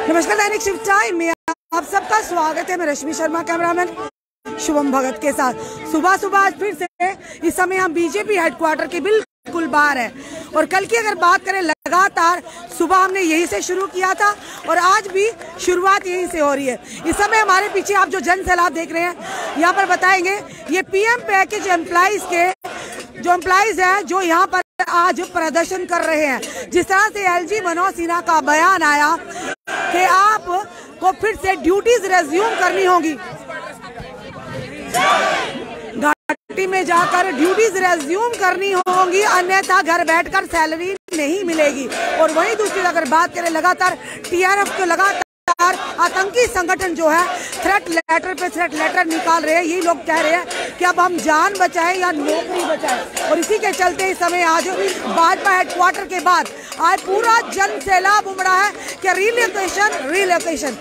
नमस्कार, दैनिक शिव टाइम में आप सबका स्वागत है। मैं रश्मि शर्मा, कैमरामैन शुभम भगत के साथ। सुबह सुबह आज फिर से इस समय हम बीजेपी हेडक्वार्टर के बिल्कुल बाहर है और कल की अगर बात करें, लगातार सुबह हमने यहीं से शुरू किया था और आज भी शुरुआत यहीं से हो रही है। इस समय हमारे पीछे आप जो जन सैलाब देख रहे हैं, यहाँ पर बताएंगे ये पीएम पैकेज एम्प्लॉइज के जो एम्प्लॉइज है जो यहाँ पर आज प्रदर्शन कर रहे हैं। जिस तरह से एलजी मनोज सिन्हा का बयान आया कि आप को फिर से ड्यूटीज रेज्यूम करनी होगी, घाटी में जाकर ड्यूटीज रेज्यूम करनी होगी, अन्यथा घर बैठकर सैलरी नहीं मिलेगी। और वहीं दूसरी अगर बात करें, लगातार टीआरएफ के लगातार आतंकी संगठन जो है थ्रेट लेटर पे थ्रेट लेटर निकाल रहे हैं। यही लोग कह रहे हैं कि अब हम जान बचाएं या नौकरी बचाएं। और इसी के चलते इस समय आज भाजपा हेडक्वार्टर के बाद आज पूरा जन सैलाब उमड़ा है कि रिलोकेशन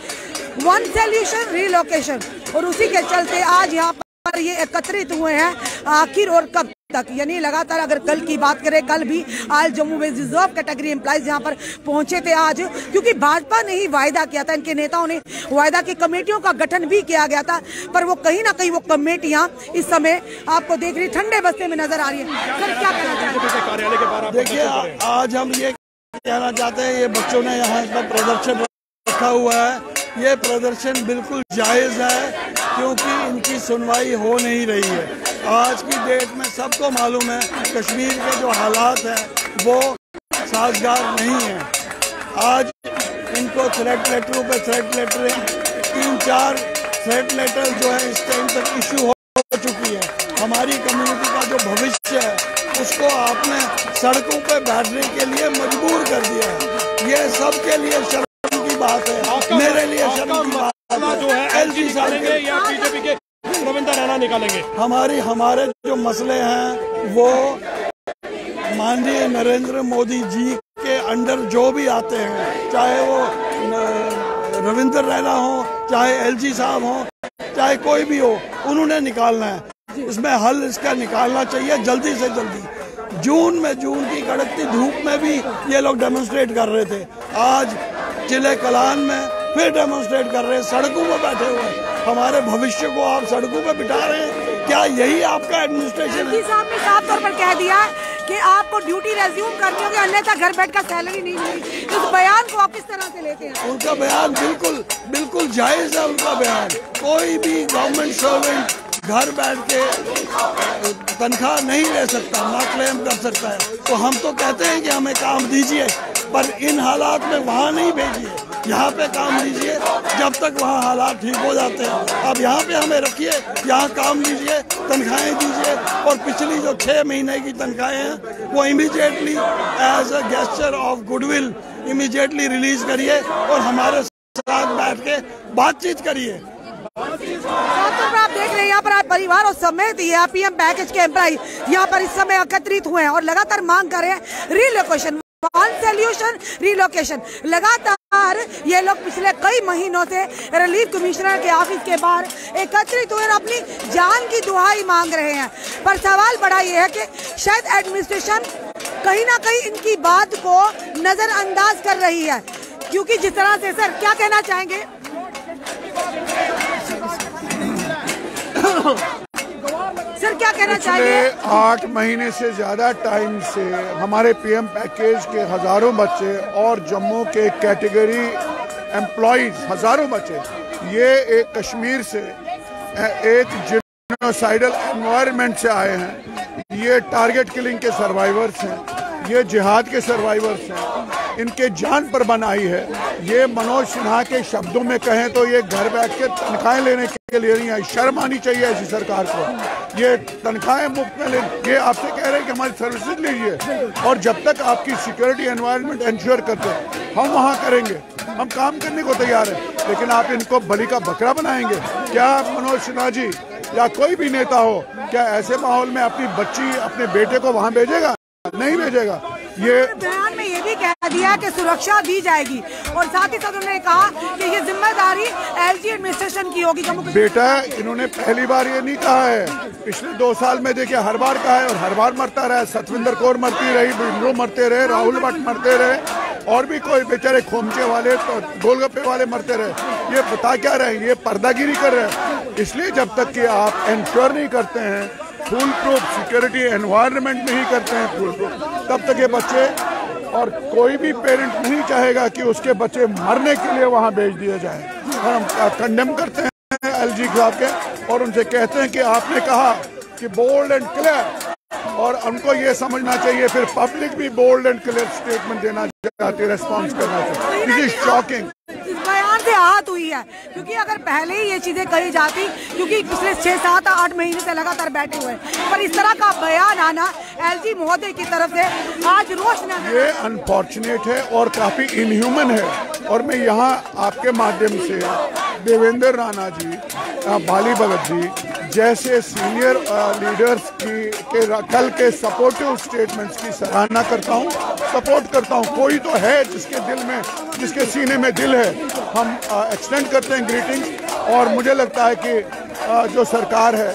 वन सोल्यूशन रिलोकेशन। और उसी के चलते आज यहाँ पर ये एकत्रित हुए हैं। आखिर और कब तक, यानी लगातार अगर कल की बात करें, कल भी आज जम्मू में रिजर्व कैटेगरी एम्प्लॉइज यहाँ पर पहुंचे थे आज, क्योंकि भाजपा ने ही वायदा किया था, इनके नेताओं ने वायदा की कमेटियों का गठन भी किया गया था, पर वो कहीं ना कहीं वो कमेटियां इस समय आपको देख रही ठंडे बस्ते में नजर आ रही है। सर, क्या कहना चाहते हैं? देखिए, आज हम ये कहना चाहते हैं, ये बच्चों ने यहाँ पर प्रदर्शन रखा हुआ है, ये प्रदर्शन बिल्कुल जायज है क्योंकि इनकी सुनवाई हो नहीं रही है। आज की डेट में सबको मालूम है कश्मीर के जो हालात हैं वो साजगार नहीं है। आज इनको थ्रेट लेटरों पे थ्रेट लेटर, 3-4 थ्रेट लेटर जो है इस टाइम तक इशू हो चुकी है। हमारी कम्युनिटी का जो भविष्य है उसको आपने सड़कों पे बैठने के लिए मजबूर कर दिया है। ये सबके लिए शर्म की बात है, मेरे लिए शर्म की बात जो है एलजी निकालेंगे या बीजेपी के रविंद्र रैना निकालेंगे। हमारे जो मसले हैं वो माननीय नरेंद्र मोदी जी के अंडर जो भी आते हैं, चाहे वो रविंद्र रैना हो, चाहे एलजी साहब हो, चाहे कोई भी हो, उन्होंने निकालना है। इसमें हल इसका निकालना चाहिए जल्दी से जल्दी। जून की कड़कती धूप में भी ये लोग डेमोन्स्ट्रेट कर रहे थे, आज जिले कलान में फिर डेमोन्स्ट्रेट कर रहे हैं, सड़कों पर बैठे हुए हैं। हमारे भविष्य को आप सड़कों पर बिठा रहे हैं, क्या यही आपका एडमिनिस्ट्रेशन है? साहब ने साफ तौर पर कह दिया कि आपको ड्यूटी रेज्यूम करनी होगी, अन्यथा घर बैठकर सैलरी नहीं मिलेगी। इस बयान को आप किस तरह से लेते हैं? उनका बयान बिल्कुल जायज है। उनका बयान, कोई भी गवर्नमेंट सर्वेंट घर बैठ के तनख्वाह नहीं ले सकता, ना क्लेम कर सकता है। तो हम तो कहते हैं कि हमें काम दीजिए, पर इन हालात में वहाँ नहीं भेजिए, यहाँ पे काम दीजिए जब तक वहाँ हालात ठीक हो जाते हैं। अब यहाँ पे हमें रखिए, यहाँ काम लीजिए, तनख्वाहें दीजिए और पिछली जो 6 महीने की तनख्वाहें हैं वो immediately as a gesture of goodwill immediately release करिए और हमारे साथ बैठ के बातचीत करिए। आप देख रहे हैं यहाँ पर परिवार और समेत ये पीएम पैकेज के एम्प्लॉय यहाँ पर इस समय एकत्रित हुए हैं और लगातार मांग कर रहे हैं रिलोकेशन, वन सोल्यूशन रिलोकेशन। लगातार ये लोग पिछले कई महीनों से रिलीफ कमिश्नर के ऑफिस के बाहर एकत्रित हुए और अपनी जान की दुहाई मांग रहे हैं। पर सवाल बड़ा ये है कि शायद एडमिनिस्ट्रेशन कहीं ना कहीं इनकी बात को नजरअंदाज कर रही है, क्योंकि जिस तरह से, सर क्या कहना चाहेंगे? सर क्या कहना चाहिए? 8 महीने से ज्यादा टाइम से हमारे पीएम पैकेज के हजारों बच्चे और जम्मू के कैटेगरी एम्प्लॉइज हजारों बच्चे, ये एक कश्मीर से एक जेनोसाइडल एनवायरनमेंट से आए हैं। ये टारगेट किलिंग के सर्वाइवर्स हैं, ये जिहाद के सर्वाइवर्स हैं, इनके जान पर बन आई है। ये मनोज सिन्हा के शब्दों में कहें तो ये घर बैठ के तनख्वाहें लेने के लिए नहीं आई। शर्म आनी चाहिए ऐसी सरकार को। ये तनख्वाहें मुफ्त में ये आपसे कह रहे हैं कि हमारी सर्विसेज लीजिए, और जब तक आपकी सिक्योरिटी एनवायरनमेंट इंश्योर करते हैं हम वहाँ करेंगे, हम काम करने को तैयार हैं। लेकिन आप इनको बलि का बकरा बनाएंगे क्या? मनोज सिन्हा जी या कोई भी नेता हो, क्या ऐसे माहौल में अपनी बच्ची, अपने बेटे को वहाँ भेजेगा? नहीं भेजेगा। ये बयान में ये भी कह दिया कि सुरक्षा दी जाएगी और साथ ही साथ उन्होंने कहा कि ये जिम्मेदारी एलजी एडमिनिस्ट्रेशन की होगी। बेटा, इन्होंने पहली बार ये नहीं कहा है, पिछले 2 साल में देखिए हर बार कहा है और हर बार मरता रहा। सतविंदर कौर मरती रही, बिंद्रो मरते रहे, राहुल भट्ट मरते रहे, और भी कोई बेचारे खोमचे वाले तो गोलगप्पे वाले मरते रहे। ये बता क्या रहे हैं, ये पर्दागिरी कर रहे हैं। इसलिए जब तक कि आप इंश्योर नहीं करते हैं, फुल प्रूफ सिक्योरिटी एनवायरनमेंट नहीं करते हैं फुल प्रूफ, तब तक ये बच्चे, और कोई भी पेरेंट नहीं चाहेगा कि उसके बच्चे मरने के लिए वहाँ भेज दिए जाए। और हम कंडेम करते हैं एलजी साहब के और उनसे कहते हैं कि आपने कहा कि बोल्ड एंड क्लियर, और उनको ये समझना चाहिए फिर पब्लिक भी बोल्ड एंड क्लियर स्टेटमेंट देना चाहती, रेस्पॉन्स करना चाहिए। This is shocking. इस बयान से आहत हुई है क्योंकि अगर पहले ही ये चीजें कही जाती, क्योंकि पिछले 6, 7, 8 महीने से लगातार बैठे हुए, पर इस तरह का बयान आना एलजी महोदय की तरफ से आज रोष न, ये अनफॉर्चुनेट है और काफी इनह्यूमन है। और मैं यहाँ आपके माध्यम से देवेंद्र राणा जी, बाली भगत जी जैसे सीनियर लीडर्स के कल के सपोर्टिव स्टेटमेंट्स की सराहना करता हूँ, सपोर्ट करता हूँ। कोई तो है जिसके दिल में, जिसके सीने में दिल है, हम एक्सटेंड करते हैं ग्रीटिंग्स। और मुझे लगता है कि जो सरकार है,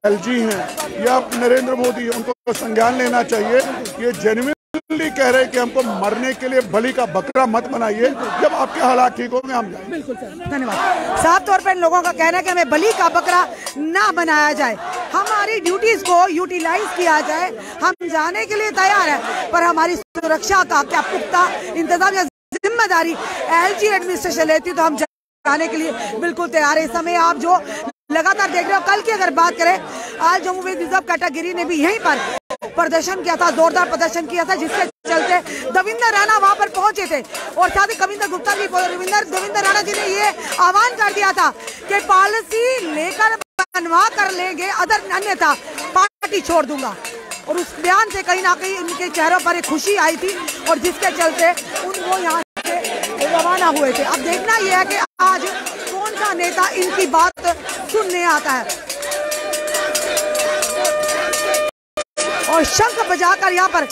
एलजी हैं या नरेंद्र मोदी, उनको संज्ञान लेना चाहिए। ये जेन्युइनली कह रहे हैं कि हमको मरने के लिए बलि का बकरा मत बनाइए, जब आपके हालात ठीक होंगे हम जाएंगे। बिल्कुल सर, धन्यवाद। साफ तौर पर इन लोगों का कहना है कि हमें बलि का बकरा ना बनाया जाए, हमारी ड्यूटीज को यूटिलाइज किया जाए। हम जाने के लिए तैयार है, पर हमारी सुरक्षा का क्या पुख्ता इंतजाम या जिम्मेदारी एलजी एडमिनिस्ट्रेशन लेती तो हम जाने के लिए बिल्कुल तैयार है। इस समय आप जो लगातार देख रहे हो, कल की अगर बात करें, आज जम्मू में रिजर्व कैटेगरी ने भी यहीं पर प्रदर्शन किया था, जोरदार प्रदर्शन किया था, जिसके चलते देवेंद्र राणा वहां पर पहुंचे थे। और साथ ही कविंदर गुप्ता भी, देवेंद्र राणा जी ने ये आह्वान कर दिया था कि पॉलिसी लेकर बनवा कर लेंगे, अन्यथा पार्टी छोड़ दूंगा। और उस बयान से कहीं ना कहीं उनके चेहरों पर एक खुशी आई थी, और जिसके चलते वो यहाँ से रवाना हुए थे। अब देखना यह है कि आज कौन सा नेता इनकी बात सुनने आता है। और शंख बजाकर यहाँ पर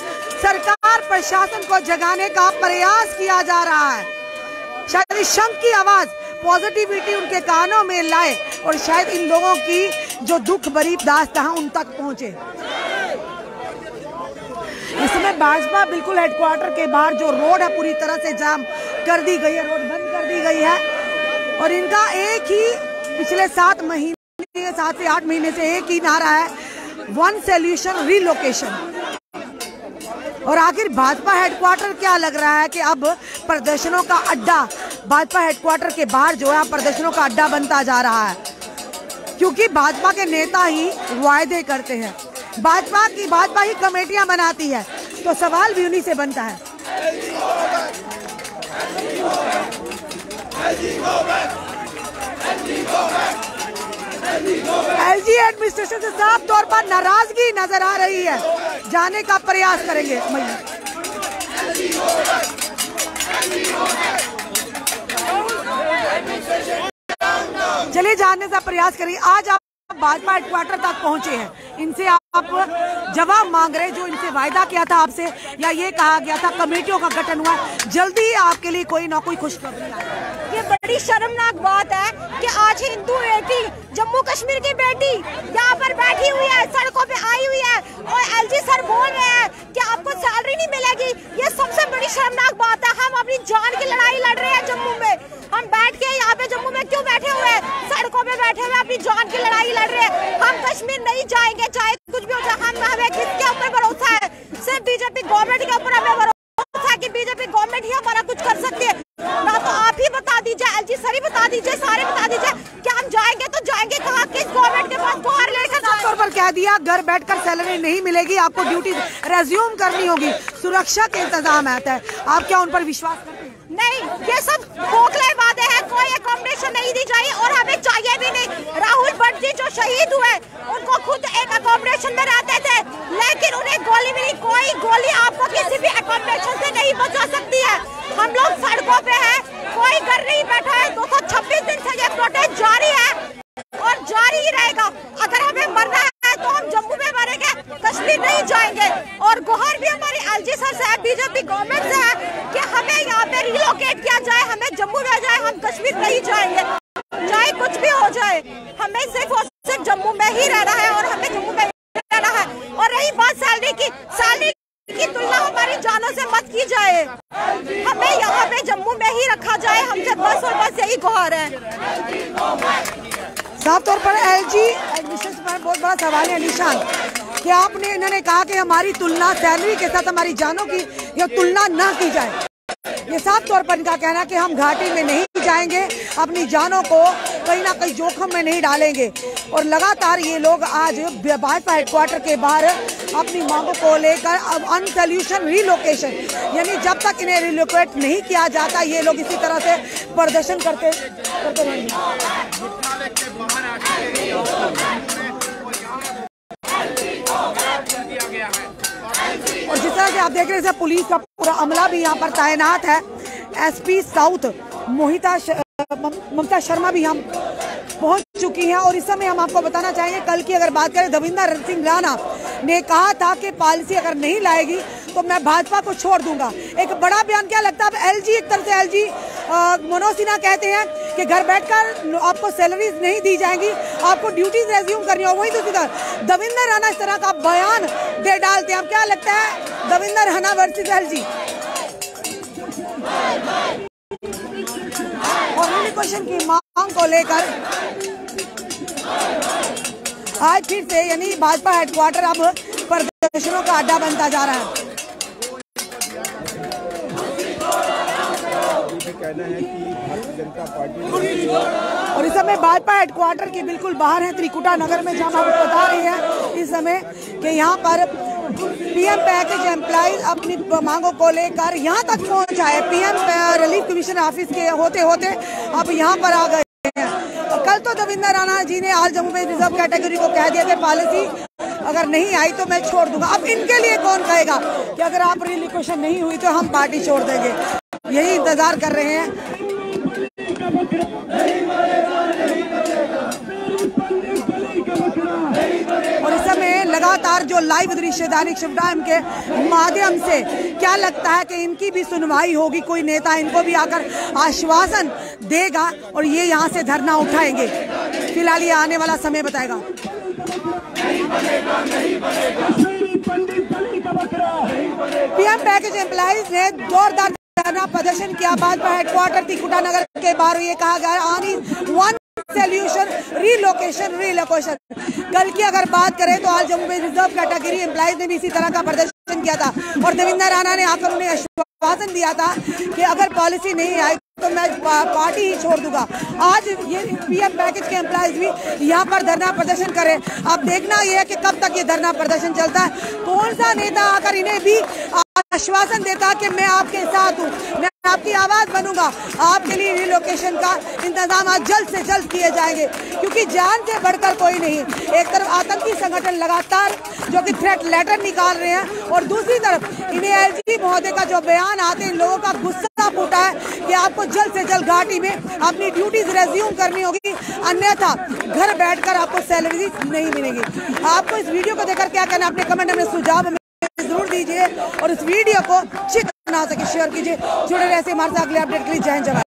सरकार प्रशासन को जगाने का प्रयास किया जा रहा है। शायद इस शंख की आवाज पॉजिटिविटी उनके कानों में लाए और शायद इन लोगों की जो दुख भरी दास्तां उन तक पहुंचे। इस समय भाजपा बिल्कुल हेडक्वार्टर के बाहर जो रोड है पूरी तरह से जाम कर दी गई है, रोड बंद कर दी गई है। और इनका एक ही पिछले 7 महीने 7 से 8 महीने से एक ही नारा है, वन सॉल्यूशन रिलोकेशन। और आखिर भाजपा हेडक्वार्टर क्या लग रहा है कि अब प्रदर्शनों का अड्डा, भाजपा हेडक्वार्टर के बाहर जो है प्रदर्शनों का अड्डा बनता जा रहा है, क्योंकि भाजपा के नेता ही वायदे करते हैं, भाजपा ही कमेटियां बनाती है, तो सवाल भी उन्हीं से बनता है। एलजी एडमिनिस्ट्रेशन से साफ तौर पर नाराजगी नजर आ रही है, जाने का प्रयास करेंगे। चलिए जानने का प्रयास करिए। आज आप भाजपा हेडक्वार्टर तक पहुंचे हैं, इनसे आप जवाब मांग रहे, जो इनसे वायदा किया था आपसे, या ये कहा गया था कमेटियों का गठन हुआ, जल्दी ही आपके लिए कोई ना कोई खुशखबरी आएगी। ये बड़ी शर्मनाक बात है कि आज हिंदू बेटी, जम्मू कश्मीर की बेटी यहाँ पर बैठी हुई है, सड़कों पे आई हुई है, और एलजी सर बोल रहे हैं कि आपको सैलरी नहीं मिलेगी। ये सबसे बड़ी शर्मनाक बात है। हम अपनी जान की लड़ाई लड़ रहे हैं जम्मू में, हम बैठ के यहाँ पे जम्मू में क्यों बैठे हुए हैं, सड़कों पे बैठे हुए अपनी जान की लड़ाई लड़ रहे हैं। हम कश्मीर नहीं जाएंगे, चाहे कुछ भी हो जाए। हमें किसके ऊपर भरोसा है? सिर्फ बीजेपी गवर्नमेंट के ऊपर हमें भरोसा है कि बीजेपी गवर्नमेंट ही हमारा कुछ कर सकती है। ना तो आप ही बता दीजिए, एलजी सर ही बता दीजिए, सारे बता दीजिए कि हम जाएंगे तो जाएंगे कहाँ, किस गवर्नमेंट के पास बाहर लेकर। तौर पर कह दिया घर बैठकर सैलरी नहीं मिलेगी, आपको ड्यूटी रेज्यूम करनी होगी, सुरक्षा के इंतजाम आता है। आप क्या उन पर विश्वास करते हैं? नहीं, ये सब खोखले वादे हैं, कोई अकोमोडेशन नहीं दी जाए और हमें चाहिए भी नहीं। राहुल भट्ट जी जो शहीद हुए, उनको खुद एक अकोमोडेशन में रहते थे, लेकिन उन्हें गोली मिली। कोई गोली आपको किसी भी अकोमोडेशन से नहीं बचा सकती है। हम लोग सड़कों पे हैं, कोई घर नहीं बैठा है। 226 दिन से ये प्रोटेस्ट जारी है और जारी ही रहेगा। अगर हमें मरना है तो हम जम्मू में मरेंगे, कश्मीर नहीं जाएंगे। और गुहार भी हमारी एलजी सर से है, बीजेपी गवर्नमेंट से है कि हमें यहाँ पे रिलोकेट किया जाए, हमें जम्मू में जाए, हम कश्मीर नहीं जाएंगे, चाहे कुछ भी हो जाए। हमें सिर्फ और सिर्फ जम्मू में ही रहना है और हमें जम्मू में रहना है। और रही बात सैलरी की तुलना हमारी हमारी जानों से मत की जाए, हमें यहाँ पे जम्मू में ही रखा जाए, हमसे बस और बस यही गुहार है। साफ तौर पर एलजी एडमिशन पर बहुत बड़ा सवाल है निशान कि आपने इन्होंने कहा कि हमारी तुलना सैलरी के साथ हमारी जानों की ये तुलना ना की जाए। ये साफ तौर पर इनका कहना कि हम घाटी में नहीं जाएंगे, अपनी जानों को कहीं ना कहीं जोखिम में नहीं डालेंगे। और लगातार ये लोग आज भाजपा हेडक्वार्टर के बाहर अपनी मांगों को लेकर अनसोल्यूशन रिलोकेशन, यानी जब तक इन्हें रिलोकेट नहीं किया जाता ये लोग इसी तरह से प्रदर्शन करते रहेंगे। और जिस तरह से आप देख रहे हैं पुलिस का पूरा अमला भी यहाँ पर तैनात है। एसपी साउथ ममता शर्मा भी हम पहुंच चुकी हैं। और इस समय हम आपको बताना चाहेंगे, कल की अगर बात करें, दविंदर सिंह राणा ने कहा था कि पॉलिसी अगर नहीं लाएगी तो मैं भाजपा को छोड़ दूंगा। एक बड़ा बयान, क्या लगता है अब एलजी, एक तरह से एलजी मनोज सिन्हा कहते हैं कि घर बैठकर आपको सैलरीज नहीं दी जाएंगी, आपको ड्यूटीज रेज्यूम करनी हो। वही दूसरी तरफ दविंदर राणा इस तरह का बयान दे डालते हैं। अब क्या लगता है दविंदर राणा वर्सेस एलजी? और रिलोकेशन की मांग को लेकर आज फिर से यानी भाजपा हेडक्वार्टर अब प्रदर्शनों का अड्डा बनता जा रहा है। और इस समय भाजपा हेडक्वार्टर के बिल्कुल बाहर है, त्रिकुटा नगर में, जहां हम बता रहे हैं इस समय कि यहाँ पर पीएम पैकेज एम्प्लॉइज अपनी मांगों को लेकर यहाँ तक पहुँचा है। पीएम रिलीफ कमिश्नर ऑफिस के होते होते अब यहाँ पर आ गए हैं। कल तो दविंदर राणा जी ने आज जम्मू में रिजर्व कैटेगरी को कह दिया कि पॉलिसी अगर नहीं आई तो मैं छोड़ दूंगा। अब इनके लिए कौन कहेगा कि अगर आप रिलोकेशन नहीं हुई तो हम पार्टी छोड़ देंगे? यही इंतजार कर रहे हैं। और इस समय लगातार जो लाइव दृश्य दैनिक शिव टाइम के माध्यम से क्या लगता है कि इनकी भी सुनवाई होगी, कोई नेता इनको भी आकर आश्वासन देगा और ये यहाँ से धरना उठाएंगे? फिलहाल ये आने वाला समय बताएगा। पीएम पैकेज एम्प्लॉइज ने जोरदार धरना प्रदर्शन किया भाजपा हेडक्वार्टर त्रिकुटा नगर के बाहर। ये कहा गया आनी वन सोल्यूशन रिलोकेशन। कल की अगर बात करें तो आज जम्मू में रिजर्व कैटेगरी एम्प्लॉइज ने भी इसी तरह का प्रदर्शन किया था और दविंदर राणा ने आकर उन्हें आश्वासन दिया था कि अगर पॉलिसी नहीं आई तो मैं पार्टी ही छोड़ दूंगा। आज ये पीएम पैकेज के एम्प्लॉइज भी यहाँ पर धरना प्रदर्शन करें। अब देखना यह है कि कब तक ये धरना प्रदर्शन चलता है, कौन सा नेता आकर इन्हें भी आश्वासन देता कि मैं आपके साथ हूँ, मैं आपकी आवाज बनूंगा, आपके लिए रिलोकेशन का इंतजाम आज जल्द से जल्द किए जाएंगे, क्योंकि जान से बढ़कर कोई नहीं। एक तरफ आतंकी संगठन लगातार जो कि थ्रेट लेटर निकाल रहे हैं और दूसरी तरफ इन्हें एलजी महोदय का जो बयान आते हैं, लोगों का गुस्सा फूटा है कि आपको जल्द से जल्द घाटी में अपनी ड्यूटीज रेज्यूम करनी होगी, अन्यथा घर बैठकर आपको सैलरी नहीं मिलेगी। आपको इस वीडियो को देखकर क्या कहना, अपने कमेंट में सुझाव जरूर दीजिए और इस वीडियो को जितना हो सके शेयर कीजिए। जुड़े रहे हमारे साथ अगले अपडेट के लिए। जय हिंद।